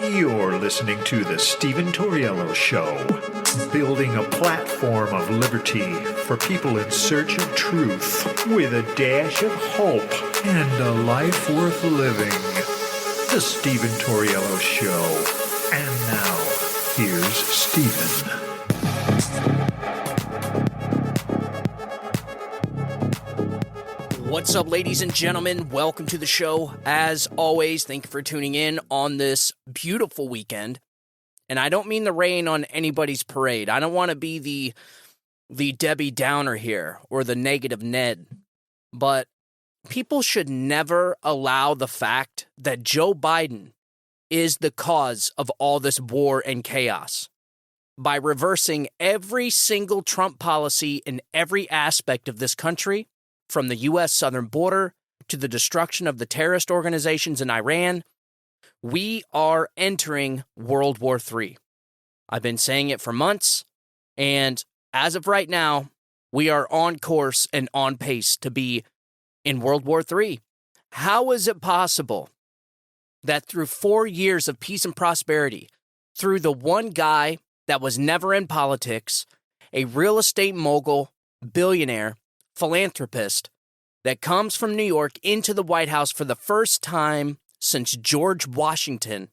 You're listening to the Steven Tauriello Show, building a platform of liberty for people in search of truth with a dash of hope and a life worth living. The Steven Tauriello Show. And now, here's Steven. What's up, ladies and gentlemen? Welcome to the show. As always, thank you for tuning in on this beautiful weekend. And I don't mean the rain on anybody's parade. I don't want to be the Debbie Downer here or the negative Ned. But people should never allow the fact that Joe Biden is the cause of all this war and chaos by reversing every single Trump policy in every aspect of this country, from the U.S. southern border to the destruction of the terrorist organizations in Iran. We are entering World War III. I've been saying it for months, and as of right now, we are on course and on pace to be in World War III. How is it possible that through 4 years of peace and prosperity, through the one guy that was never in politics, a real estate mogul, billionaire, philanthropist that comes from New York into the White House for the first time since George Washington,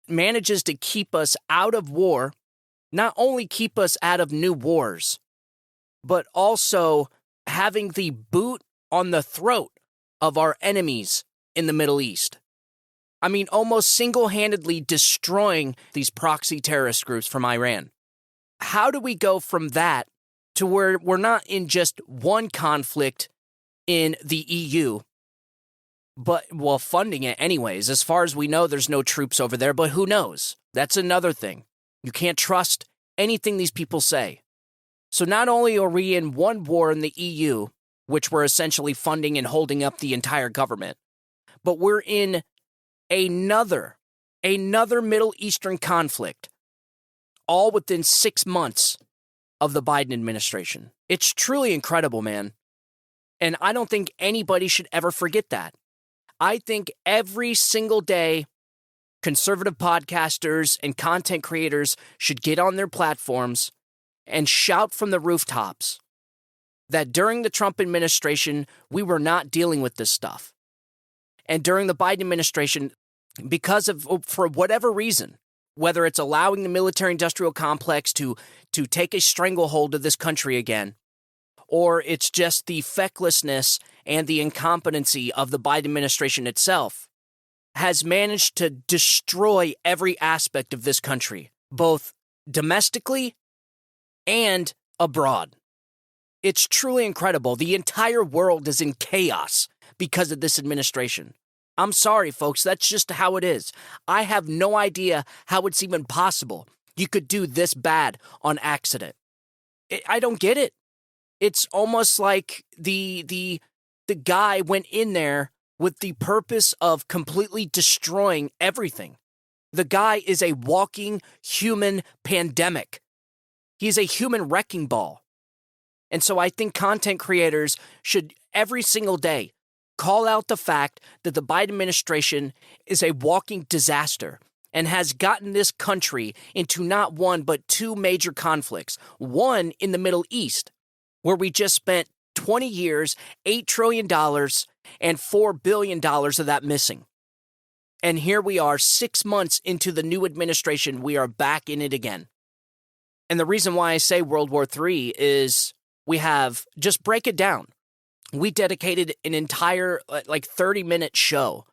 manages to keep us out of war, not only keep us out of new wars, but also having the boot on the throat of our enemies in the Middle East. I mean, almost single-handedly destroying these proxy terrorist groups from Iran. How do we go from that to where we're not in just one conflict in the EU, but, well, funding it anyways? As far as we know, there's no troops over there, but who knows? That's another thing. You can't trust anything these people say. So not only are we in one war in the EU, which we're essentially funding and holding up the entire government, but we're in another Middle Eastern conflict, all within 6 months of the Biden administration. It's truly incredible, man. And I don't think anybody should ever forget that. I think every single day, conservative podcasters and content creators should get on their platforms and shout from the rooftops that during the Trump administration, we were not dealing with this stuff. And during the Biden administration, for whatever reason, whether it's allowing the military-industrial complex to take a stranglehold of this country again, or it's just the fecklessness and the incompetency of the Biden administration itself, has managed to destroy every aspect of this country, both domestically and abroad. It's truly incredible. The entire world is in chaos because of this administration. I'm sorry, folks. That's just how it is. I have no idea how it's even possible you could do this bad on accident. I don't get it. It's almost like the guy went in there with the purpose of completely destroying everything. The guy is a walking human pandemic. He's a human wrecking ball. And so I think content creators should every single day call out the fact that the Biden administration is a walking disaster and has gotten this country into not one but two major conflicts. One in the Middle East, where we just spent 20 years, $8 trillion, and $4 billion of that missing. And here we are 6 months into the new administration. We are back in it again. And the reason why I say World War III is just break it down. We dedicated an entire 30-minute show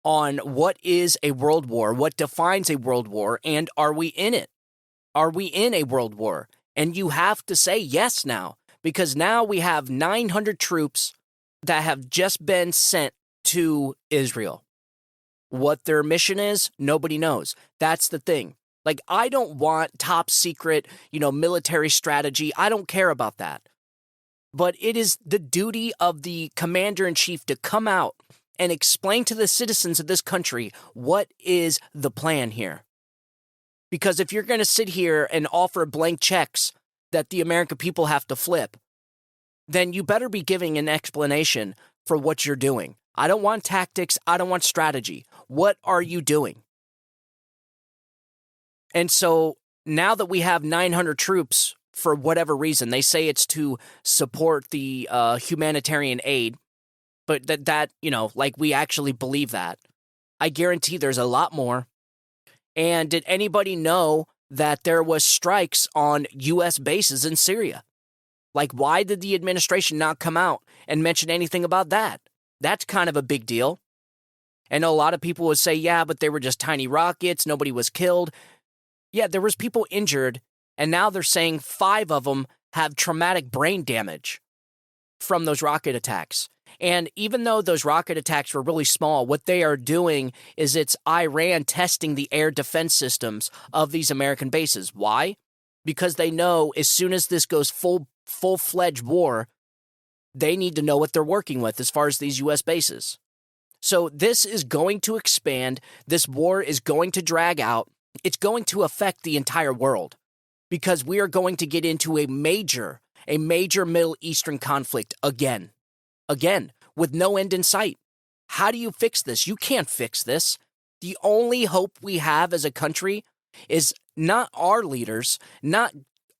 on what is a world war, what defines a world war, and are we in it? Are we in a world war? And you have to say yes now, because now we have 900 troops that have just been sent to Israel. What their mission is, nobody knows. That's the thing. I don't want top secret, military strategy. I don't care about that. But it is the duty of the commander-in-chief to come out and explain to the citizens of this country what is the plan here. Because if you're going to sit here and offer blank checks that the American people have to flip, then you better be giving an explanation for what you're doing. I don't want tactics. I don't want strategy. What are you doing? And so now that we have 900 troops, for whatever reason, they say it's to support the humanitarian aid, but that like we actually believe that. I guarantee there's a lot more. And did anybody know that there was strikes on U.S. bases in Syria? Like, why did the administration not come out and mention anything about that? That's kind of a big deal. And a lot of people would say, yeah, but they were just tiny rockets. Nobody was killed. Yeah, there was people injured. And now they're saying 5 of them have traumatic brain damage from those rocket attacks. And even though those rocket attacks were really small, what they are doing is it's Iran testing the air defense systems of these American bases. Why? Because they know as soon as this goes full-fledged war, they need to know what they're working with as far as these U.S. bases. So this is going to expand. This war is going to drag out. It's going to affect the entire world because we are going to get into a major Middle Eastern conflict again, with no end in sight. How do you fix this? You can't fix this. The only hope we have as a country is not our leaders, not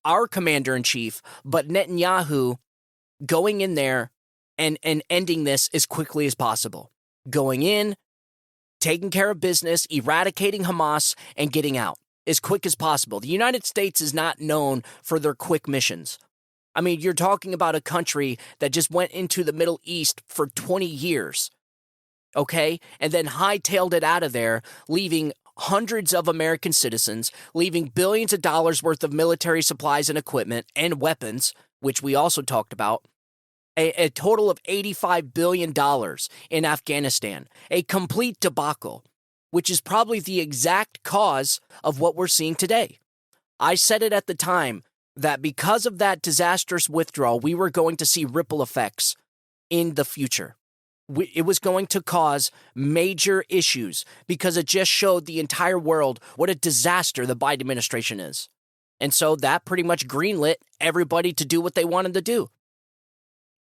our commander-in-chief, but Netanyahu going in there and ending this as quickly as possible. Going in, taking care of business, eradicating Hamas, and getting out as quick as possible. The United States is not known for their quick missions. I mean, you're talking about a country that just went into the Middle East for 20 years, okay? And then hightailed it out of there, leaving hundreds of American citizens, leaving billions of dollars worth of military supplies and equipment and weapons, which we also talked about, a total of $85 billion in Afghanistan, a complete debacle, which is probably the exact cause of what we're seeing today. I said it at the time that because of that disastrous withdrawal, we were going to see ripple effects in the future. It was going to cause major issues because it just showed the entire world what a disaster the Biden administration is. And so that pretty much greenlit everybody to do what they wanted to do.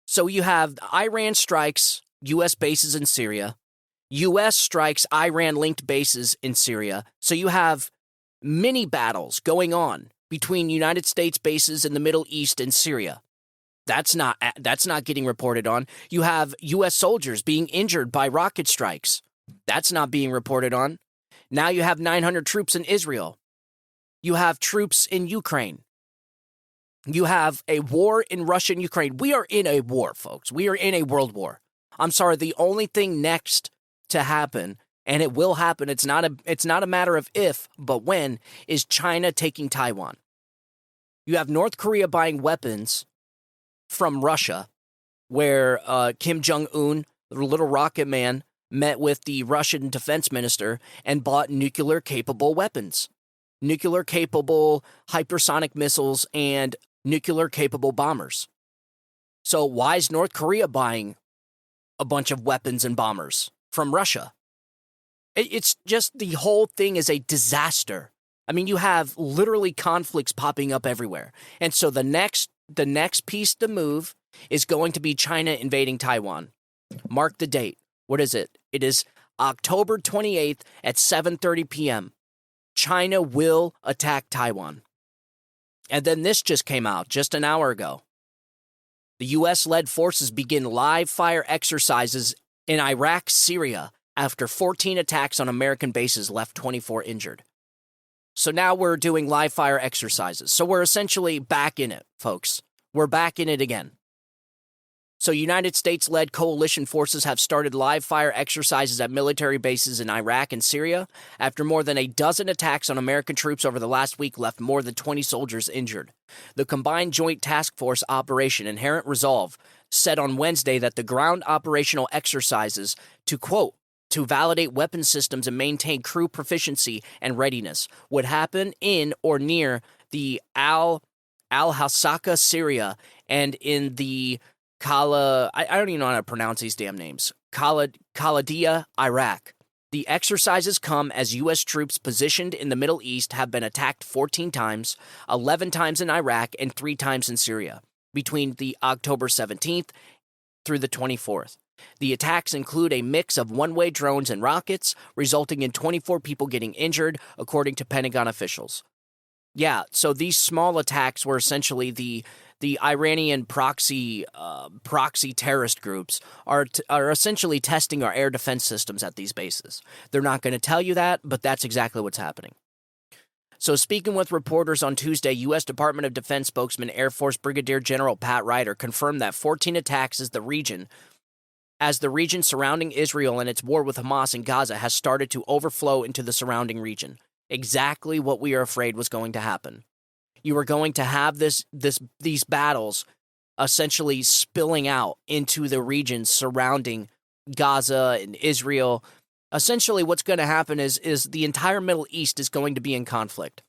So you have Iran strikes U.S. bases in Syria. U.S. strikes Iran-linked bases in Syria. So you have mini battles going on between United States bases in the Middle East and Syria. That's not getting reported on. You have U.S. soldiers being injured by rocket strikes. That's not being reported on. Now you have 900 troops in Israel. You have troops in Ukraine. You have a war in Russia and Ukraine. We are in a war, folks. We are in a world war. I'm sorry, the only thing next to happen, and it will happen, it's not a matter of if, but when, is China taking Taiwan. You have North Korea buying weapons from Russia, where Kim Jong-un, the little rocket man, met with the Russian defense minister and bought nuclear-capable weapons, nuclear-capable hypersonic missiles, and nuclear-capable bombers. So why is North Korea buying a bunch of weapons and bombers from Russia? It's just the whole thing is a disaster. I mean, you have literally conflicts popping up everywhere. And so the next piece to move is going to be China invading Taiwan. Mark the date. What is it? It is October 28th at 7:30 p.m. China will attack Taiwan. And then this just came out just an hour ago. The U.S.-led forces begin live-fire exercises in Iraq, Syria, after 14 attacks on American bases left 24 injured. So now we're doing live-fire exercises. So we're essentially back in it, folks. We're back in it again. So United States-led coalition forces have started live-fire exercises at military bases in Iraq and Syria after more than a dozen attacks on American troops over the last week left more than 20 soldiers injured. The Combined Joint Task Force Operation Inherent Resolve said on Wednesday that the ground operational exercises to, quote, to validate weapon systems and maintain crew proficiency and readiness would happen in or near the Al-Hasaka, Syria, and in the I don't even know how to pronounce these damn names. Khalidia, Iraq. The exercises come as U.S. troops positioned in the Middle East have been attacked 14 times, 11 times in Iraq, and 3 times in Syria, between the October 17th through the 24th. The attacks include a mix of one-way drones and rockets, resulting in 24 people getting injured, according to Pentagon officials. Yeah, so these small attacks were essentially the Iranian proxy terrorist groups are essentially testing our air defense systems at these bases. They're not going to tell you that, but that's exactly what's happening. So speaking with reporters on Tuesday, U.S. Department of Defense spokesman Air Force Brigadier General Pat Ryder confirmed that 14 attacks as the region surrounding Israel and its war with Hamas in Gaza has started to overflow into the surrounding region. Exactly what we are afraid was going to happen. You are going to have these battles essentially spilling out into the regions surrounding Gaza and Israel. Essentially, what's going to happen is the entire Middle East is going to be in conflict.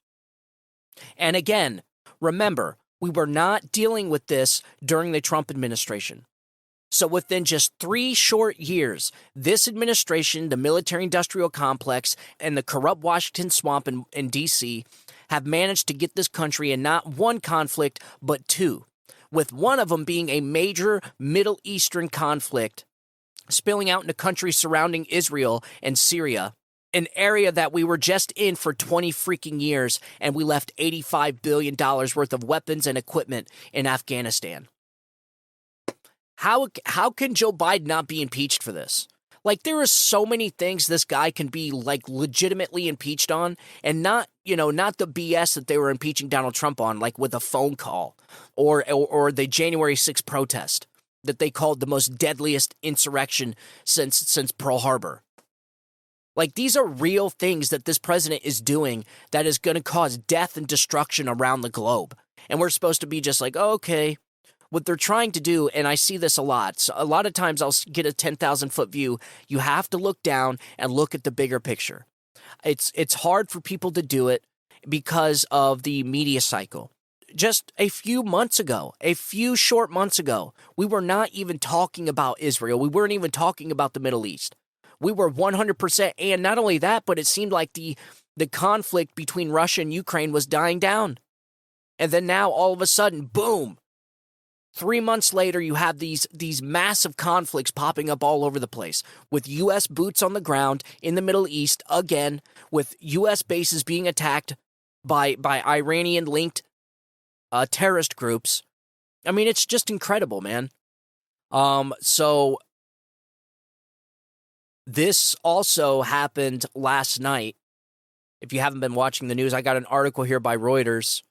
And again, remember, we were not dealing with this during the Trump administration. So within just 3 short years, this administration, the military-industrial complex, and the corrupt Washington swamp in D.C. have managed to get this country in not one conflict, but 2, with one of them being a major Middle Eastern conflict spilling out into countries surrounding Israel and Syria, an area that we were just in for 20 freaking years, and we left $85 billion worth of weapons and equipment in Afghanistan. How can Joe Biden not be impeached for this? Like, there are so many things this guy can be, like, legitimately impeached on, and not the BS that they were impeaching Donald Trump on, like with a phone call or the January 6th protest that they called the most deadliest insurrection since Pearl Harbor. Like, these are real things that this president is doing that is going to cause death and destruction around the globe. And we're supposed to be just like, oh, okay. What they're trying to do, and I see this a lot. So a lot of times I'll get a 10,000-foot view. You have to look down and look at the bigger picture. It's hard for people to do it because of the media cycle. Just a few short months ago, we were not even talking about Israel. We weren't even talking about the Middle East. We were 100%, and not only that, but it seemed like the conflict between Russia and Ukraine was dying down. And then now, all of a sudden, boom! 3 months later, you have these massive conflicts popping up all over the place, with U.S. boots on the ground in the Middle East, again, with U.S. bases being attacked by Iranian-linked terrorist groups. I mean, it's just incredible, man. So this also happened last night. If you haven't been watching the news, I got an article here by Reuters.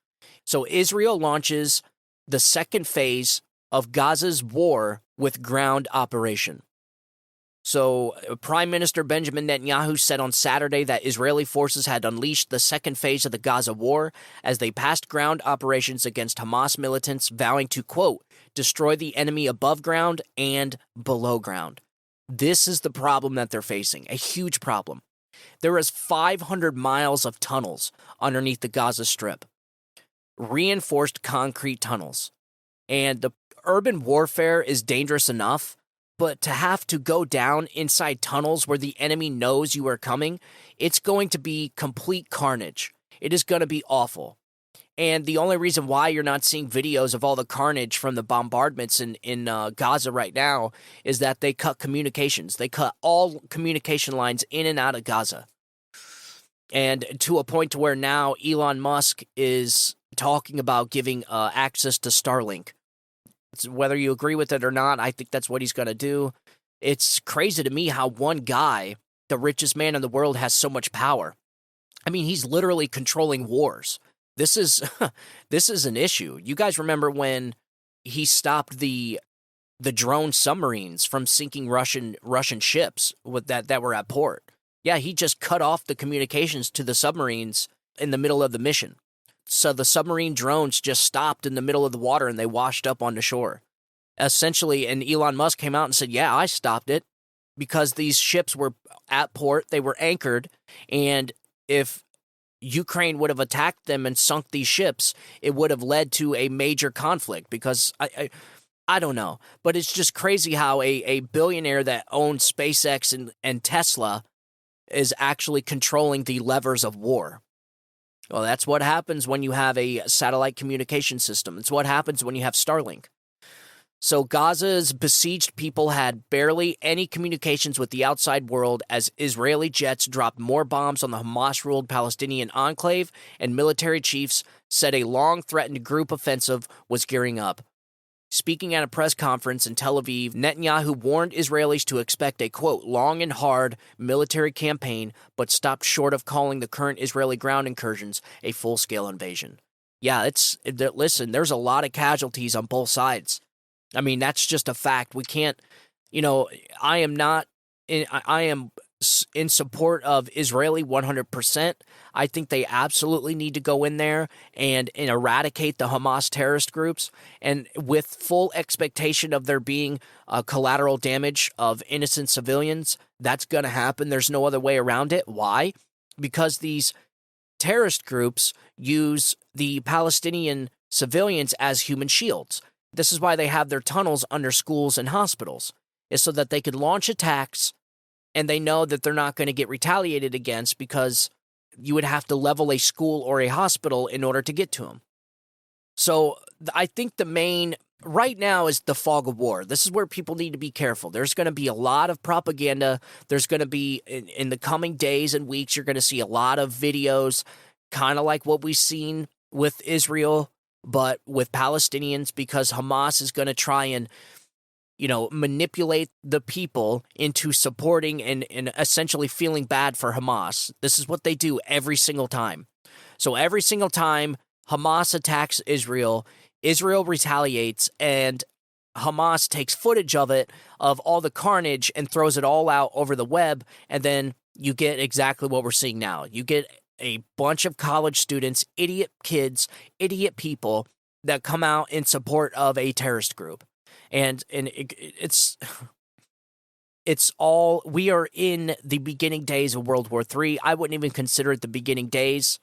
So Israel launches the second phase of Gaza's war with ground operation. So Prime Minister Benjamin Netanyahu said on Saturday that Israeli forces had unleashed the second phase of the Gaza war as they passed ground operations against Hamas militants, vowing to, quote, destroy the enemy above ground and below ground. This is the problem that they're facing, a huge problem. There is 500 miles of tunnels underneath the Gaza Strip. Reinforced concrete tunnels. And the urban warfare is dangerous enough, but to have to go down inside tunnels where the enemy knows you are coming, it's going to be complete carnage. It is going to be awful. And the only reason why you're not seeing videos of all the carnage from the bombardments in Gaza right now is that they cut communications. They cut all communication lines in and out of Gaza. And to a point to where now Elon Musk is talking about giving access to Starlink. Whether you agree with it or not, I think that's what he's going to do. It's crazy to me how one guy, the richest man in the world, has so much power. I mean, he's literally controlling wars. This is an issue. You guys remember when he stopped the drone submarines from sinking Russian ships with that were at port? Yeah, he just cut off the communications to the submarines in the middle of the mission. So the submarine drones just stopped in the middle of the water and they washed up onto shore. Essentially, and Elon Musk came out and said, yeah, I stopped it because these ships were at port, they were anchored, and if Ukraine would have attacked them and sunk these ships, it would have led to a major conflict because I don't know. But it's just crazy how a billionaire that owns SpaceX and Tesla is actually controlling the levers of war. Well, that's what happens when you have a satellite communication system. It's what happens when you have Starlink. So Gaza's besieged people had barely any communications with the outside world as Israeli jets dropped more bombs on the Hamas-ruled Palestinian enclave, and military chiefs said a long-threatened group offensive was gearing up. Speaking at a press conference in Tel Aviv, Netanyahu warned Israelis to expect a, quote, long and hard military campaign, but stopped short of calling the current Israeli ground incursions a full-scale invasion. Yeah, listen, there's a lot of casualties on both sides. I mean, that's just a fact. We can't, I am in support of Israeli 100%. I think they absolutely need to go in there and eradicate the Hamas terrorist groups, and with full expectation of there being collateral damage of innocent civilians. That's going to happen. There's no other way around it. Why? Because these terrorist groups use the Palestinian civilians as human shields. This is why they have their tunnels under schools and hospitals, is so that they could launch attacks, and they know that they're not going to get retaliated against because you would have to level a school or a hospital in order to get to them. So I think the main right now is the fog of war. This is where people need to be careful. There's going to be a lot of propaganda. There's going to be, in the coming days and weeks, you're going to see a lot of videos, kind of like what we've seen with Israel, but with Palestinians, because Hamas is going to try and, manipulate the people into supporting and essentially feeling bad for Hamas. This is what they do every single time. So every single time Hamas attacks Israel, Israel retaliates, and Hamas takes footage of it, of all the carnage, and throws it all out over the web, and then you get exactly what we're seeing now. You get a bunch of college students, idiot kids, idiot people that come out in support of a terrorist group. And it's all, we are in the beginning days of World War III. I wouldn't even consider it the beginning days.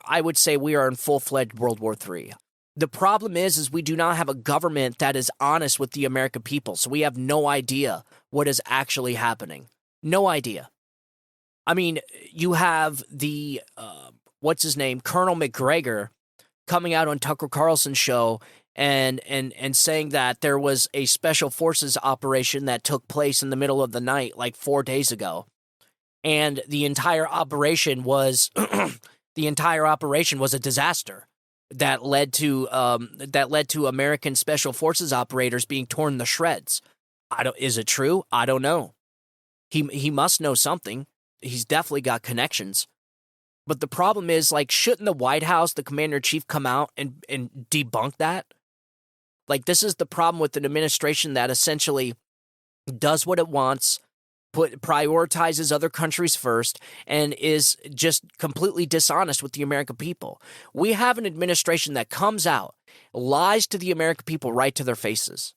I would say we are in full-fledged World War III. The problem is we do not have a government that is honest with the American people, so we have no idea what is actually happening. No idea. I mean, you have the, Colonel McGregor coming out on Tucker Carlson's show and saying that there was a special forces operation that took place in the middle of the night like 4 days ago. And the entire operation was a disaster that led to American special forces operators being torn to shreds. Is it true? I don't know. He must know something. He's definitely got connections. But the problem is, shouldn't the White House, the commander-in-chief, come out and debunk that? This is the problem with an administration that essentially does what it wants, prioritizes other countries first, and is just completely dishonest with the American people. We have an administration that comes out, lies to the American people right to their faces,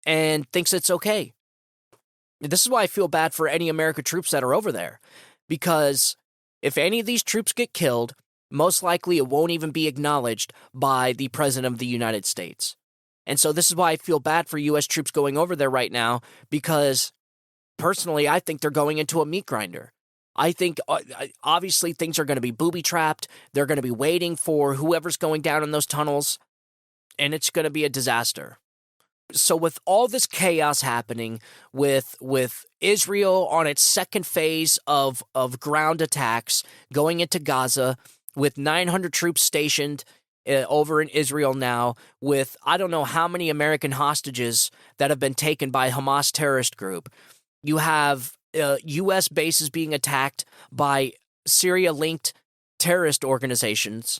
and thinks it's okay. This is why I feel bad for any American troops that are over there, because if any of these troops get killed, most likely it won't even be acknowledged by the President of the United States. And so this is why I feel bad for U.S. troops going over there right now, because personally, I think they're going into a meat grinder. I think, obviously, things are going to be booby-trapped. They're going to be waiting for whoever's going down in those tunnels, and it's going to be a disaster. So with all this chaos happening, with Israel on its second phase of ground attacks going into Gaza, with 900 troops stationed over in Israel now, with I don't know how many American hostages that have been taken by Hamas terrorist group, you have U.S. bases being attacked by Syria-linked terrorist organizations.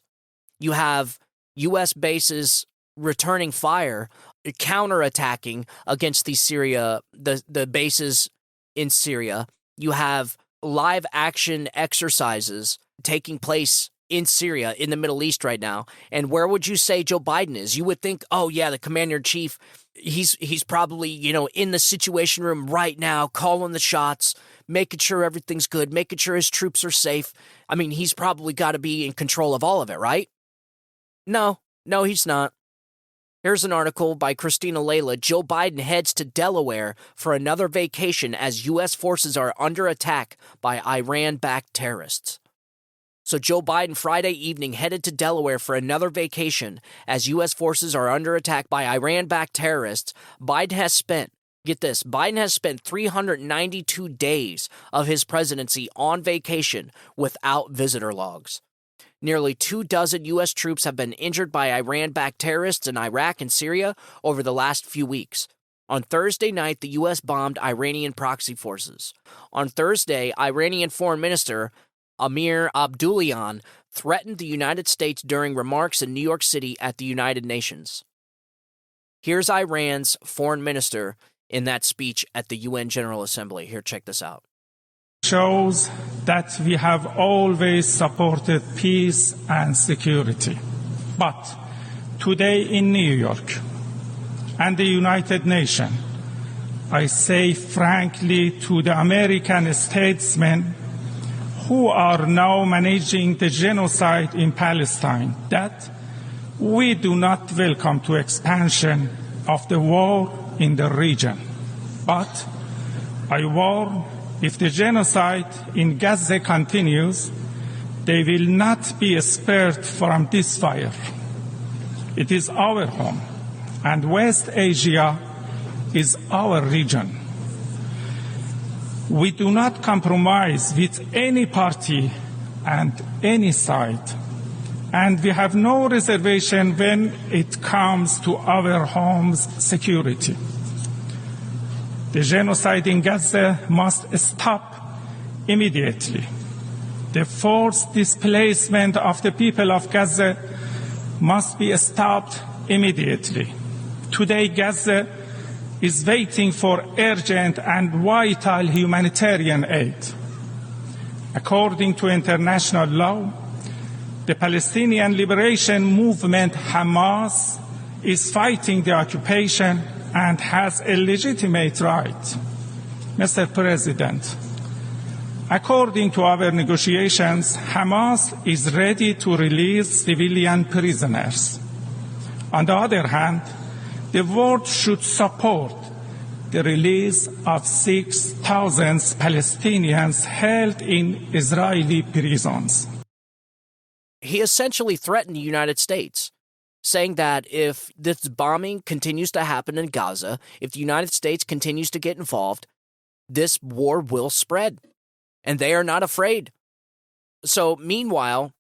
You have U.S. bases returning fire, counterattacking against the bases in Syria. You have live action exercises taking place in Syria, in the Middle East right now. And where would you say Joe Biden is? You would think, oh yeah, the commander-in-chief, he's probably, in the situation room right now, calling the shots, making sure everything's good, making sure his troops are safe. I mean, he's probably got to be in control of all of it, right? No, he's not. Here's an article by Christina Layla. Joe Biden heads to Delaware for another vacation as U.S. forces are under attack by Iran-backed terrorists. So Joe Biden Friday evening headed to Delaware for another vacation as U.S. forces are under attack by Iran-backed terrorists. Biden has spent 392 days of his presidency on vacation without visitor logs. Nearly 24 U.S. troops have been injured by Iran-backed terrorists in Iraq and Syria over the last few weeks. On Thursday night, the U.S. bombed Iranian proxy forces. On Thursday, Iranian Foreign Minister Amir Abdullahian threatened the United States during remarks in New York City at the United Nations. Here's Iran's foreign minister in that speech at the UN General Assembly. Here, check this out. Shows that we have always supported peace and security. But today in New York and the United Nations, I say frankly to the American statesmen who are now managing the genocide in Palestine that we do not welcome to expansion of the war in the region. But I warn, if the genocide in Gaza continues, they will not be spared from this fire. It is our home, and West Asia is our region. We do not compromise with any party and any side, and we have no reservation when it comes to our home's security. The genocide in Gaza must stop immediately. The forced displacement of the people of Gaza must be stopped immediately. Today, Gaza is waiting for urgent and vital humanitarian aid. According to international law, the Palestinian Liberation Movement, Hamas, is fighting the occupation and has a legitimate right. Mr. President, according to our negotiations, Hamas is ready to release civilian prisoners. On the other hand, the world should support the release of 6,000 Palestinians held in Israeli prisons. He essentially threatened the United States, saying that if this bombing continues to happen in Gaza, if the United States continues to get involved, this war will spread, and they are not afraid. So, meanwhile,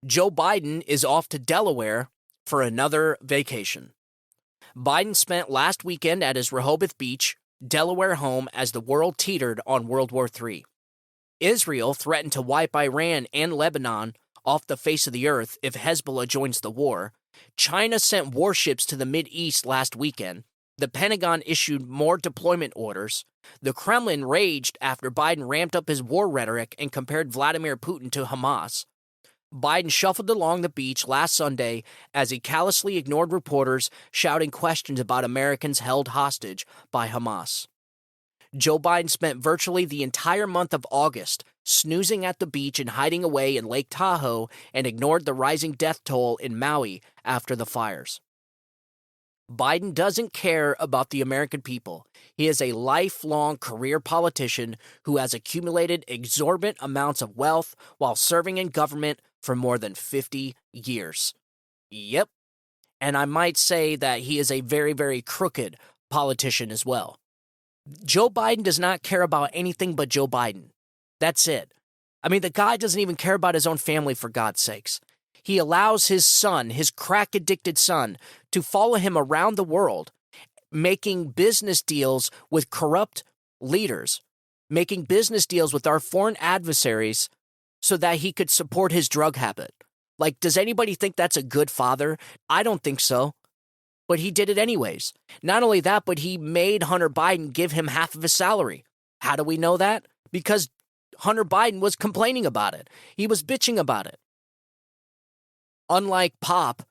Joe Biden is off to Delaware for another vacation. Biden spent last weekend at his Rehoboth Beach, Delaware home as the world teetered on World War III. Israel threatened to wipe Iran and Lebanon off the face of the earth if Hezbollah joins the war. China sent warships to the Mideast last weekend. The Pentagon issued more deployment orders. The Kremlin raged after Biden ramped up his war rhetoric and compared Vladimir Putin to Hamas. Biden shuffled along the beach last Sunday as he callously ignored reporters shouting questions about Americans held hostage by Hamas. Joe Biden spent virtually the entire month of August snoozing at the beach and hiding away in Lake Tahoe and ignored the rising death toll in Maui after the fires. Biden doesn't care about the American people. He is a lifelong career politician who has accumulated exorbitant amounts of wealth while serving in government for more than 50 years. Yep. And I might say that he is a very, very crooked politician as well. Joe Biden does not care about anything but Joe Biden. That's it. I mean, the guy doesn't even care about his own family, for God's sakes. He allows his son, his crack-addicted son, to follow him around the world, making business deals with corrupt leaders, making business deals with our foreign adversaries so that he could support his drug habit. Like, does anybody think that's a good father? I don't think so. But he did it anyways. Not only that, but he made Hunter Biden give him half of his salary. How do we know that? Because Hunter Biden was complaining about it. He was bitching about it. Unlike Pop,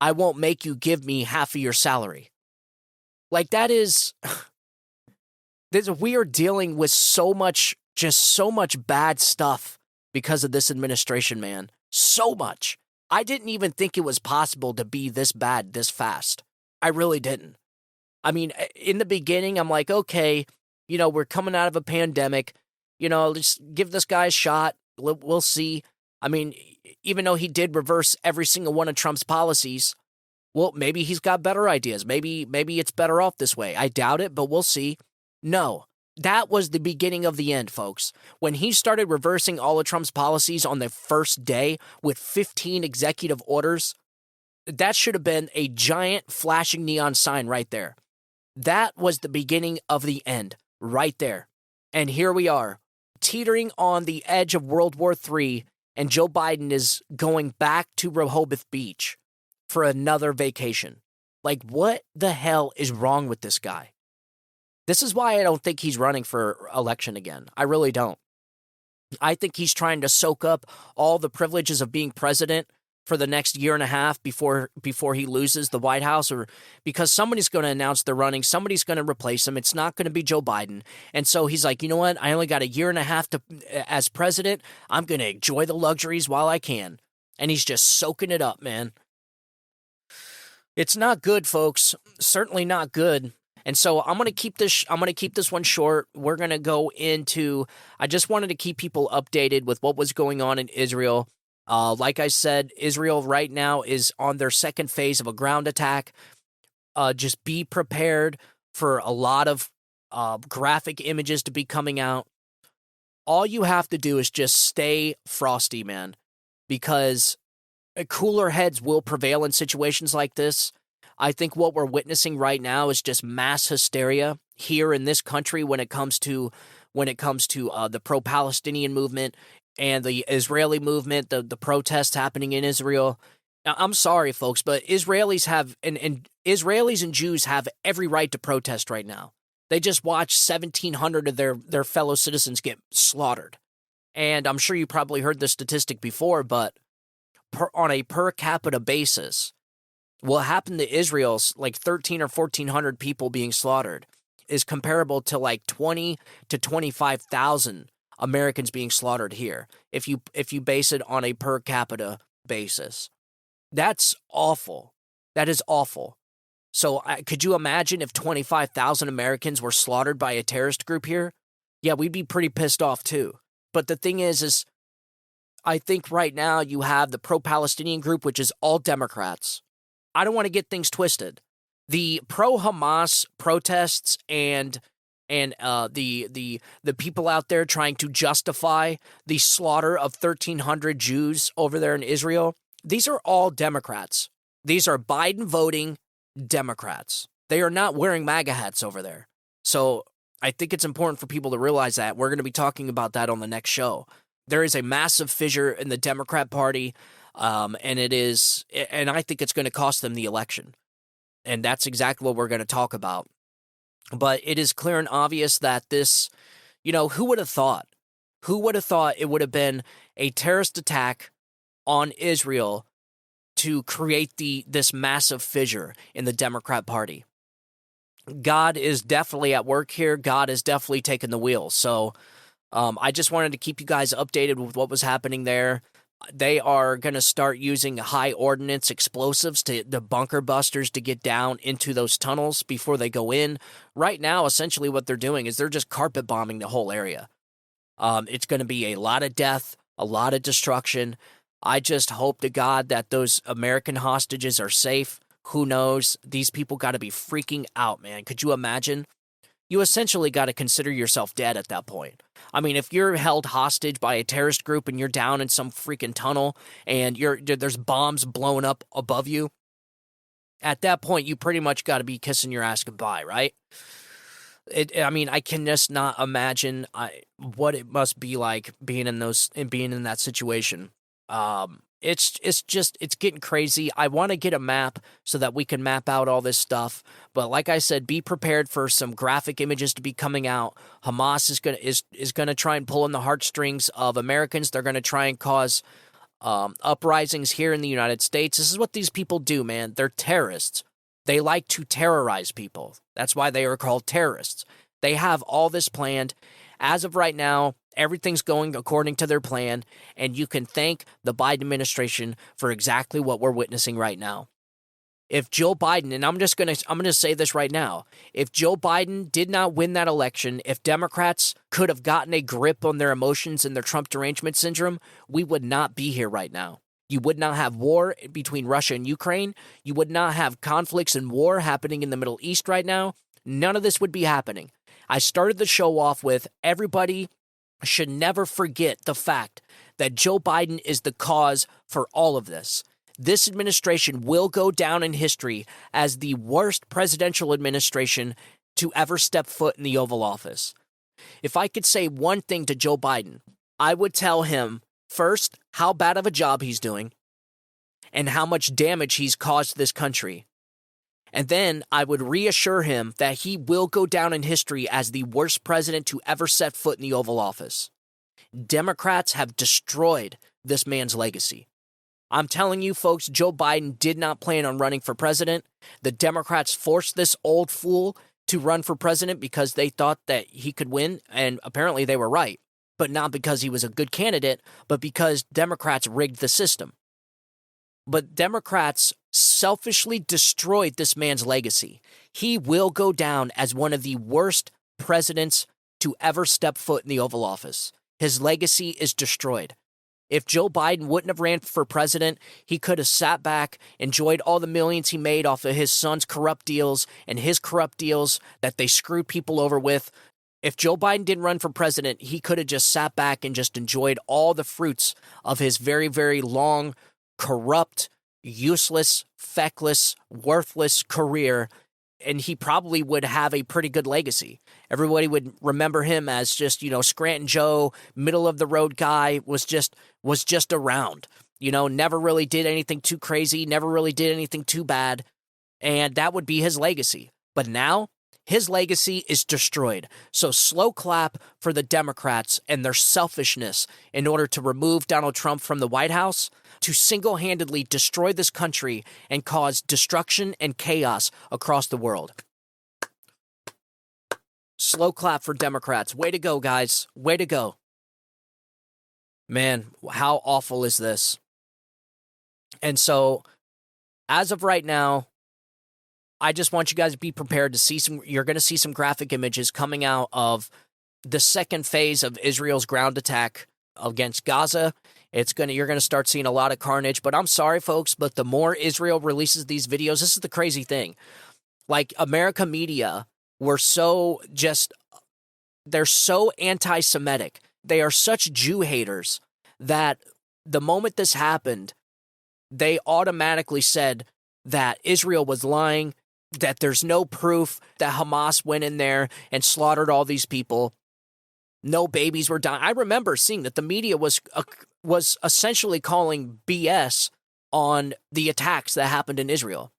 I won't make you give me half of your salary. Like, that is... we are dealing with so much bad stuff because of this administration, man. So much. I didn't even think it was possible to be this bad this fast. I really didn't. I mean, in the beginning, I'm like, okay, we're coming out of a pandemic. Just give this guy a shot. We'll see. I mean, even though he did reverse every single one of Trump's policies, well, maybe he's got better ideas. Maybe it's better off this way. I doubt it, but we'll see. No, that was the beginning of the end, folks. When he started reversing all of Trump's policies on the first day with 15 executive orders, that should have been a giant flashing neon sign right there. That was the beginning of the end right there. And here we are, teetering on the edge of World War III, and Joe Biden is going back to Rehoboth Beach for another vacation. Like, what the hell is wrong with this guy? This is why I don't think he's running for election again. I really don't. I think he's trying to soak up all the privileges of being president for the next year and a half before he loses the White House, or because somebody's going to announce they're running, somebody's going to replace him. It's not going to be Joe Biden. And so he's like, you know what? I only got a year and a half as president. I'm going to enjoy the luxuries while I can. And he's just soaking it up, man. It's not good, folks. Certainly not good. And so I'm going to keep this one short. We're going to go into, I just wanted to keep people updated with what was going on in Israel. Like I said, Israel right now is on their second phase of a ground attack. Just be prepared for a lot of graphic images to be coming out. All you have to do is just stay frosty, man, because cooler heads will prevail in situations like this. I think what we're witnessing right now is just mass hysteria here in this country when it comes to the pro-Palestinian movement and the Israeli movement, the protests happening in Israel. Now, I'm sorry, folks, but Israelis and Jews have every right to protest right now. They just watched 1,700 of their fellow citizens get slaughtered. And I'm sure you probably heard this statistic before, but on a per capita basis, what happened to Israel's like 1,300 or 1,400 people being slaughtered is comparable to like 20 to 25,000 Americans being slaughtered here, if you base it on a per capita basis. That's awful. That is awful. So could you imagine if 25,000 Americans were slaughtered by a terrorist group here? Yeah, we'd be pretty pissed off too. But the thing is I think right now you have the pro-Palestinian group, which is all Democrats. I don't want to get things twisted. The pro-Hamas protests and the people out there trying to justify the slaughter of 1,300 Jews over there in Israel, these are all Democrats. These are Biden-voting Democrats. They are not wearing MAGA hats over there. So I think it's important for people to realize that. We're going to be talking about that on the next show. There is a massive fissure in the Democrat Party, and I think it's going to cost them the election. And that's exactly what we're going to talk about. But it is clear and obvious that this, who would have thought? Who would have thought it would have been a terrorist attack on Israel to create this massive fissure in the Democrat Party? God is definitely at work here. God is definitely taking the wheel. So I just wanted to keep you guys updated with what was happening there. They are going to start using high ordnance explosives the bunker busters to get down into those tunnels before they go in. Right now, essentially what they're doing is they're just carpet bombing the whole area. It's going to be a lot of death, a lot of destruction. I just hope to God that those American hostages are safe. Who knows? These people got to be freaking out, man. Could you imagine? You essentially got to consider yourself dead at that point. I mean, if you're held hostage by a terrorist group and you're down in some freaking tunnel and there's bombs blowing up above you, at that point, you pretty much got to be kissing your ass goodbye, right? I can just not imagine what it must be like being in that situation. It's getting crazy. I want to get a map so that we can map out all this stuff. But like I said, be prepared for some graphic images to be coming out. Hamas is gonna try and pull in the heartstrings of Americans. They're gonna try and cause uprisings here in the United States. This is what these people do, man. They're terrorists. They like to terrorize people. That's why they are called terrorists. They have all this planned. As of right now, everything's going according to their plan, and you can thank the Biden administration for exactly what we're witnessing right now. If Joe Biden, and I'm going to say this right now, if Joe Biden did not win that election, if Democrats could have gotten a grip on their emotions and their Trump derangement syndrome, we would not be here right now. You would not have war between Russia and Ukraine. You would not have conflicts and war happening in the Middle East right now. None of this would be happening. I started the show off with everybody should never forget the fact that Joe Biden is the cause for all of this. This administration will go down in history as the worst presidential administration to ever step foot in the Oval Office. If I could say one thing to Joe Biden, I would tell him, first, how bad of a job he's doing and how much damage he's caused this country. And then I would reassure him that he will go down in history as the worst president to ever set foot in the Oval Office. Democrats have destroyed this man's legacy. I'm telling you, folks, Joe Biden did not plan on running for president. The Democrats forced this old fool to run for president because they thought that he could win, and apparently they were right. But not because he was a good candidate, but because Democrats rigged the system. But Democrats selfishly destroyed this man's legacy. He will go down as one of the worst presidents to ever step foot in the Oval Office. His legacy is destroyed. If Joe Biden wouldn't have ran for president, he could have sat back, enjoyed all the millions he made off of his son's corrupt deals and his corrupt deals that they screwed people over with. If Joe Biden didn't run for president, he could have just sat back and just enjoyed all the fruits of his very, very long, corrupt, useless, feckless, worthless career, and he probably would have a pretty good legacy. Everybody would remember him as just, Scranton Joe, middle of the road guy, was just around. Never really did anything too crazy, never really did anything too bad, and that would be his legacy. But now, his legacy is destroyed. So slow clap for the Democrats and their selfishness in order to remove Donald Trump from the White House, to single-handedly destroy this country and cause destruction and chaos across the world. Slow clap for Democrats. Way to go, guys. Way to go. Man, how awful is this? And so, as of right now, I just want you guys to be prepared to see you're going to see some graphic images coming out of the second phase of Israel's ground attack against Gaza. You're going to start seeing a lot of carnage, but I'm sorry, folks, but the more Israel releases these videos, this is the crazy thing. Like, America media they're so anti-Semitic. They are such Jew haters that the moment this happened, they automatically said that Israel was lying, that there's no proof that Hamas went in there and slaughtered all these people. No babies were dying. I remember seeing that the media was essentially calling BS on the attacks that happened in Israel.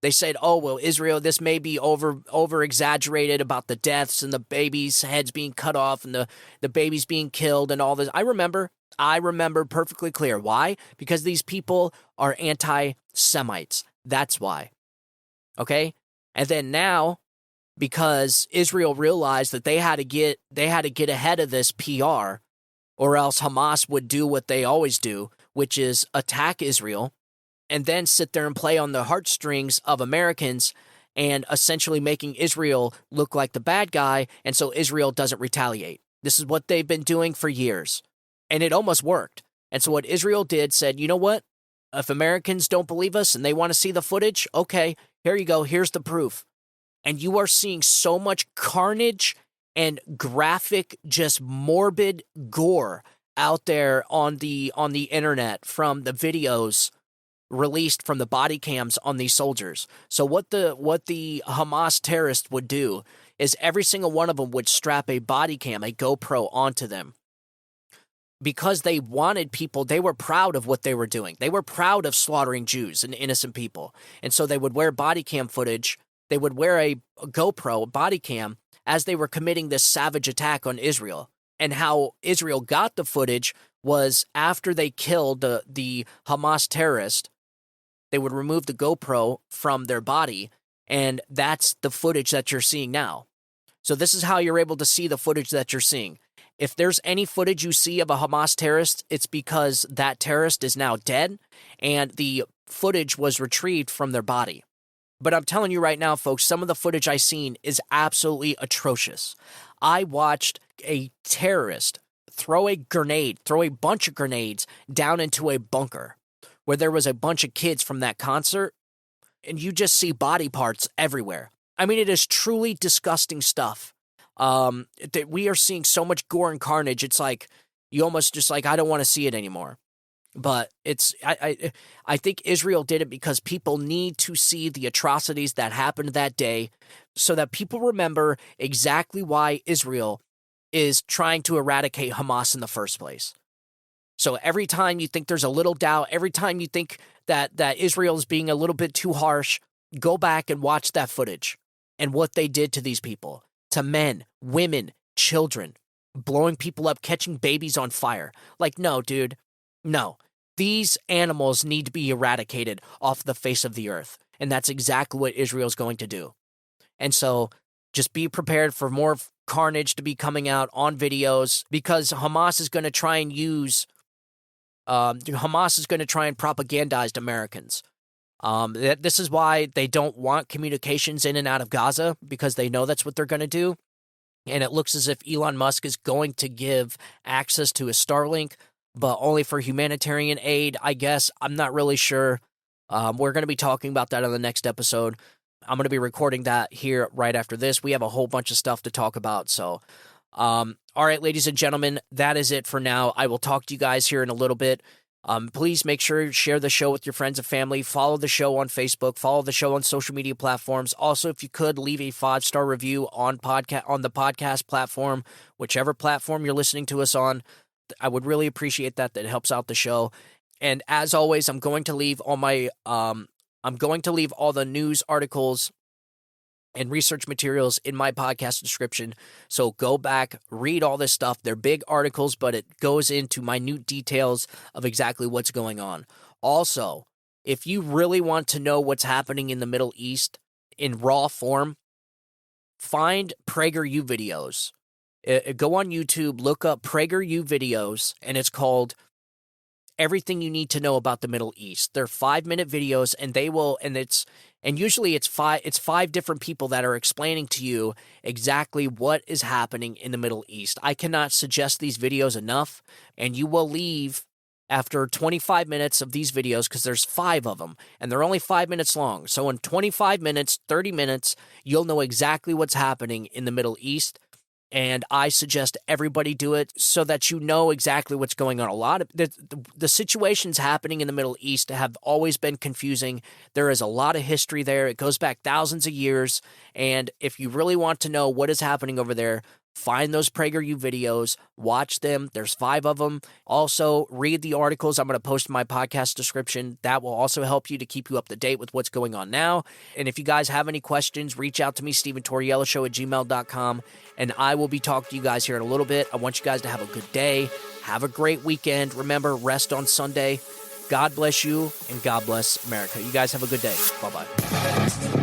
They said, oh, well, Israel, this may be over-exaggerated about the deaths and the babies' heads being cut off and the babies being killed and all this. I remember perfectly clear. Why? Because these people are anti-Semites. That's why. Okay? And then now, because Israel realized that they had to get ahead of this PR, or else Hamas would do what they always do, which is attack Israel and then sit there and play on the heartstrings of Americans and essentially making Israel look like the bad guy, and so Israel doesn't retaliate. This is what they've been doing for years, and it almost worked. And so what Israel did, said, you know what? If Americans don't believe us and they want to see the footage, okay, here you go, here's the proof. And you are seeing so much carnage and graphic, just morbid gore out there on the internet from the videos released from the body cams on these soldiers. So what the Hamas terrorists would do is every single one of them would strap a body cam, a GoPro, onto them. Because they wanted people, they were proud of what they were doing. They were proud of slaughtering Jews and innocent people. And so they would wear body cam footage. They would wear a GoPro, a body cam, as they were committing this savage attack on Israel. And how Israel got the footage was after they killed the Hamas terrorist, they would remove the GoPro from their body, and that's the footage that you're seeing now. So this is how you're able to see the footage that you're seeing. If there's any footage you see of a Hamas terrorist, it's because that terrorist is now dead, and the footage was retrieved from their body. But I'm telling you right now, folks, some of the footage I've seen is absolutely atrocious. I watched a terrorist throw a bunch of grenades down into a bunker where there was a bunch of kids from that concert, and you just see body parts everywhere. I mean, it is truly disgusting stuff. That we are seeing so much gore and carnage. It's like, you almost just like, I don't want to see it anymore. But I think Israel did it because people need to see the atrocities that happened that day so that people remember exactly why Israel is trying to eradicate Hamas in the first place. So every time you think there's a little doubt, every time you think that Israel is being a little bit too harsh, go back and watch that footage and what they did to these people, to men, women, children, blowing people up, catching babies on fire. Like, no, dude, no. These animals need to be eradicated off the face of the earth. And that's exactly what Israel's going to do. And so just be prepared for more carnage to be coming out on videos, because Hamas is going to try and propagandize Americans. This is why they don't want communications in and out of Gaza, because they know that's what they're going to do. And it looks as if Elon Musk is going to give access to his Starlink, but only for humanitarian aid, I guess. I'm not really sure. We're going to be talking about that on the next episode. I'm going to be recording that here right after this. We have a whole bunch of stuff to talk about. So, all right, ladies and gentlemen, that is it for now. I will talk to you guys here in a little bit. Please make sure you share the show with your friends and family. Follow the show on Facebook. Follow the show on social media platforms. Also, if you could, leave a 5-star review on the podcast platform, whichever platform you're listening to us on. I would really appreciate that. That helps out the show. And as always, I'm going to leave all the news articles and research materials in my podcast description. So go back, read all this stuff. They're big articles, but it goes into minute details of exactly what's going on. Also, if you really want to know what's happening in the Middle East in raw form, find PragerU videos. Go on YouTube, look up PragerU videos, and it's called Everything You Need to Know About the Middle East. They're 5-minute videos, and usually it's five different people that are explaining to you exactly what is happening in the Middle East. I cannot suggest these videos enough, and you will leave after 25 minutes of these videos, because there's 5 of them, and they're only 5 minutes long. So in 25 minutes, 30 minutes, you'll know exactly what's happening in the Middle East. And I suggest everybody do it so that you know exactly what's going on. A lot of the situations happening in the Middle East have always been confusing. There is a lot of history there. It goes back thousands of years. And if you really want to know what is happening over there, find those PragerU videos, watch them. There's 5 of them. Also, read the articles I'm going to post in my podcast description. That will also help you to keep you up to date with what's going on now. And if you guys have any questions, reach out to me, Steven Tauriello Show at gmail.com, and I will be talking to you guys here in a little bit. I want you guys to have a good day. Have a great weekend. Remember, rest on Sunday. God bless you, and God bless America. You guys have a good day. Bye-bye.